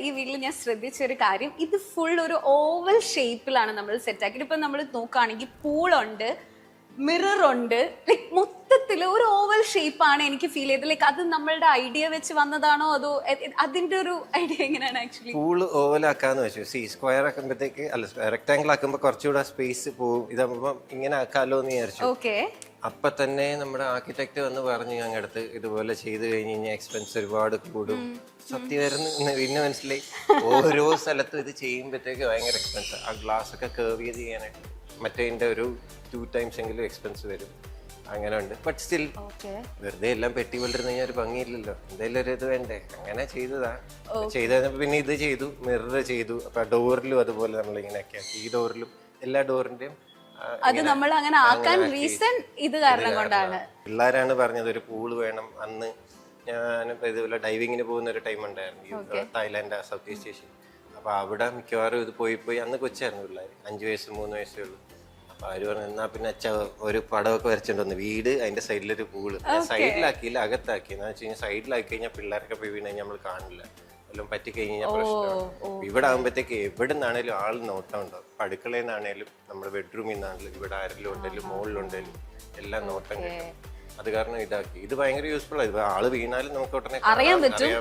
ഈ വീട്ടിൽ ഞാൻ ശ്രദ്ധിച്ച ഒരു കാര്യം, ഇത് ഫുൾ ഒരു ഓവൽ ഷേപ്പിലാണ് നമ്മൾ സെറ്റ് ആക്കിയിട്ട്. ഇപ്പൊ നമ്മൾ നോക്കുകയാണെങ്കിൽ പൂളുണ്ട്, മിറർ ഉണ്ട്, ലൈക് മൊത്തത്തിൽ ഒരു ഓവൽ ഷേപ്പാണ് എനിക്ക് ഫീൽ ചെയ്തത്. ലൈക്ക് അത് നമ്മളുടെ ഐഡിയ വെച്ച് വന്നതാണോ അതോ അതിന്റെ ഒരു ഐഡിയ എങ്ങനെയാണ് ആക്ച്വലി? പൂള് ഓവലാക്കാന്ന് വെച്ചു. സ്ക്വയർ ആക്കുമ്പോഴത്തേക്ക് അല്ല റെക്ടാംഗിൾ ആക്കുമ്പോൾ കുറച്ചുകൂടെ സ്പേസ് പോവും. ഇതാകുമ്പോൾ ഇങ്ങനെ ആക്കാലോ എന്ന് വിചാരിച്ചു. ഓക്കെ. അപ്പൊ തന്നെ നമ്മുടെ ആർക്കിടെക്ട് വന്ന് പറഞ്ഞു ഞങ്ങളുടെ അടുത്ത് ഇതുപോലെ ചെയ്ത് കഴിഞ്ഞ് കഴിഞ്ഞാൽ എക്സ്പെൻസ് ഒരുപാട് കൂടും. സത്യമായിരുന്നു പിന്നെ മനസ്സിലായി. ഓരോ സ്ഥലത്തും ഇത് ചെയ്യുമ്പോഴത്തേക്ക് ഭയങ്കര എക്സ്പെൻസ്. ആ ഗ്ലാസ് ഒക്കെ കർവ് ചെയ്ത് ചെയ്യാനായിട്ട് മറ്റേതിന്റെ ഒരു 2 times എങ്കിലും എക്സ്പെൻസ് വരും. അങ്ങനെ ഉണ്ട്. ബട്ട് സ്റ്റിൽ വെറുതെ എല്ലാം പെട്ടി കൊണ്ടിരുന്ന് കഴിഞ്ഞാൽ ഒരു ഭംഗിയില്ലല്ലോ, എന്തെങ്കിലും ഒരു ഇത് വേണ്ടേ, അങ്ങനെ ചെയ്തതാ. ചെയ്ത് കഴിഞ്ഞപ്പോ പിന്നെ ഇത് ചെയ്തു, മിറർ ചെയ്തു. അപ്പൊ ഡോറിലും അതുപോലെ നമ്മൾ ഇങ്ങനെയൊക്കെ ആക്കി. ഈ ഡോറിലും എല്ലാ ഡോറിന്റെയും അത് നമ്മൾ അങ്ങനെ ആക്കാൻ റീസൺ ഇത് കാരണം കൊണ്ടാണ്. പിള്ളേരാണ് പറഞ്ഞത് ഒരു പൂള് വേണം. അന്ന് ഞാൻ ഇതുപോലെ ഡൈവിങ്ങിന് പോകുന്ന ഒരു ടൈം ഉണ്ടായിരുന്നു തായ്ലാൻഡ്, സൗത്ത് ഈസ്റ്റ് ഏഷ്യ. അപ്പൊ അവിടെ മിക്കവാറും ഇത് പോയി അന്ന് കൊച്ചായിരുന്നു പിള്ളേർ, 5 വയസ്സ് 3 വയസ്സേ ഉള്ളൂ. അപ്പൊ അവര് പറഞ്ഞു എന്നാ പിന്നെ അച്ഛ ഒരു പടമൊക്കെ വരച്ചിട്ടുണ്ടെന്ന്, വീട് അതിന്റെ സൈഡിലൊരു പൂള്. സൈഡിലാക്കിയില്ല, അകത്താക്കി. എന്ന് വെച്ച് കഴിഞ്ഞാൽ സൈഡിലാക്കി കഴിഞ്ഞാൽ പിള്ളേരൊക്കെ പോയി വീണ് കഴിഞ്ഞാൽ നമ്മൾ കാണില്ല, എല്ലാം പറ്റിക്കഴിഞ്ഞാൽ പ്രശ്നമാണ്. ഇവിടെ ആകുമ്പോഴത്തേക്ക് എവിടെ നിന്നാണേലും ആൾ നോട്ടം ഉണ്ടാവും. അടുക്കളയിൽ നിന്നാണേലും നമ്മുടെ ബെഡ്റൂമിൽ നിന്നാണെങ്കിലും ഇവിടെ ആരെങ്കിലും ഉണ്ടെങ്കിലും മുകളിലുണ്ടെങ്കിലും എല്ലാം നോട്ടം കിട്ടും. അത് കാരണം ഇതാക്കി. ഇത് ഭയങ്കര യൂസ്ഫുൾ ആയി. ആള് വീണാലും നമുക്ക് ഉടനെ അറിയാൻ പറ്റും.